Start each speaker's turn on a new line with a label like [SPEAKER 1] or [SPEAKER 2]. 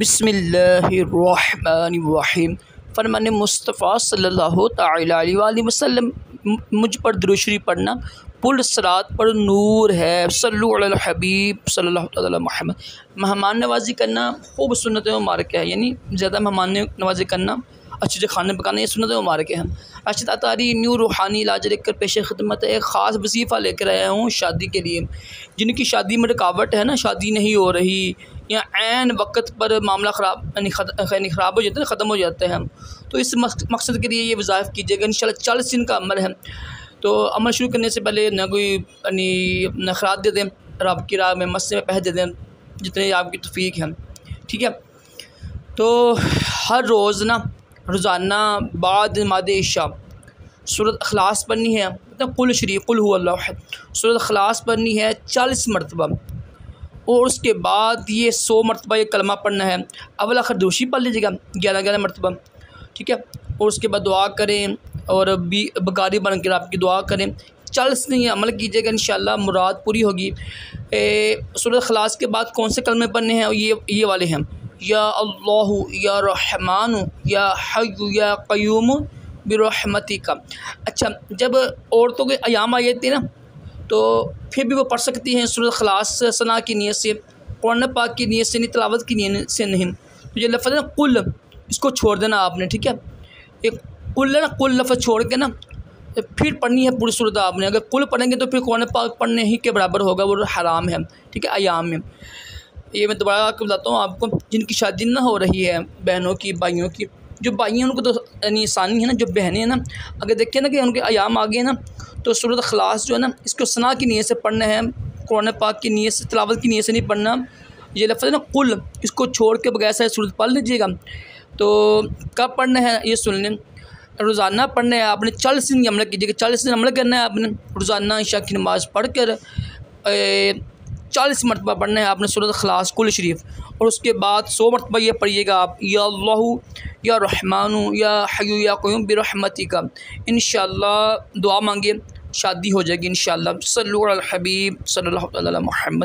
[SPEAKER 1] बिस्मिल्लाहिर्रहमानिर्रहीम। फरमान मुस्तफ़ा सल्लल्लाहु तआला अलैहि वसल्लम मुझ पर दुरूद शरीफ पढ़ना पुल सरात पर नूर है। सल्लु अलल हबीब सल्लल्लाहु तआला मुहम्मद। मेहमान नवाजी करना खूब सुन्नत मुबारक है, यानी ज़्यादा मेहमान नवाजी करना, अच्छे से खाने पकाना, ये सुन्नत मुबारक है। राशिद अतारी न्यू रूहानी इलाज लेकर पेश खिदमत एक ख़ास वजीफ़ा लेकर आया हूँ शादी के लिए। जिनकी शादी में रुकावट है ना, शादी नहीं हो रही या ऐन वक्त पर मामला ख़राब ख़राब हो जाता है, ख़त्म हो जाता है, तो इस मकसद के लिए ये वज़ाइफ कीजिएगा। इंशाल्लाह 40 दिन का अमल है। तो अमल शुरू करने से पहले ना कोई अपना खराज दे दें, रब की राह में मस्से में पैसे दे दें, जितने आपकी तौफीक है, ठीक है। तो हर रोज़ ना रोज़ाना बाद मादे इशा सूरत अखलास पढ़नी है, मतलब कुल शरीफ कुल हुवल्लाहु अहद सूरत अखलास पढ़नी है 40 मरतबा, और उसके बाद ये 100 मरतबा ये कलमा पढ़ना है। अवल आखिर दोषी पढ़ लीजिएगा 11-11 मरतबा, ठीक है। और उसके बाद दुआ करें और बकारी बन कर आपकी दुआ करें। 40 दिन अमल कीजिएगा, इंशाअल्लाह मुराद पूरी होगी। सूरत अखलास के बाद कौन से कलमे पढ़ने हैं? ये वाले हैं, या अल्लाहु या रहमानु या हय्यु या क़य्यूम बिरहमतिका। अच्छा, जब औरतों के अयाम आए थे ना, तो फिर भी वो पढ़ सकती हैं सूरत अखलास सना की नीयत से, कुरान पाक की नीयत से नहीं, तिलावत की नीयत से नहीं। तो ये लफ्ज़ है ना कुल, इसको छोड़ देना आपने, ठीक है। एक कुल है ना, कुल लफ्ज़ छोड़ के ना फिर पढ़नी है पूरी सूरत आपने। अगर कुल पढ़ेंगे तो फिर कुरान पाक पढ़ने ही के बराबर होगा, वो हराम है, ठीक है, अयाम में। ये मैं दोबारा आपको बताता हूँ, आपको जिनकी शादी ना हो रही है, बहनों की, भाइयों की, जो भाई हैं उनको तो यानी आसानी है ना, जो बहनें हैं ना, अगर देखें ना कि उनके अयाम आ गए ना, तो सूरत अखलास जो है ना, इसको सना की नीयत से पढ़ना है, कुरान पाक की नीयत से, तिलावत की नीयत से नहीं पढ़ना। ये लफ्ज़ है ना कुल, इसको छोड़ के बगैर सारी सूरत पढ़ लीजिएगा। तो कब पढ़ना है ये सुन लें। रोज़ाना पढ़ना है आपने, 40 दिन अमल कीजिएगा, 40 दिन अमल करना है आपने। रोज़ाना इशा की नमाज़ पढ़ कर 40 मरतबा पढ़ना है आपने सूरत अखलास कुल शरीफ, और उसके बाद 100 मरतबा ये पढ़िएगा आप, या अल्लाहु या रहमानु या हय्यु या क़य्यूम बिरहमतिका। इंशाअल्लाह दुआ मांगिए, शादी हो जाएगी इंशाअल्लाह। सल्लु अलल हबीब सल्लल्लाहु अलैहि वसल्लम।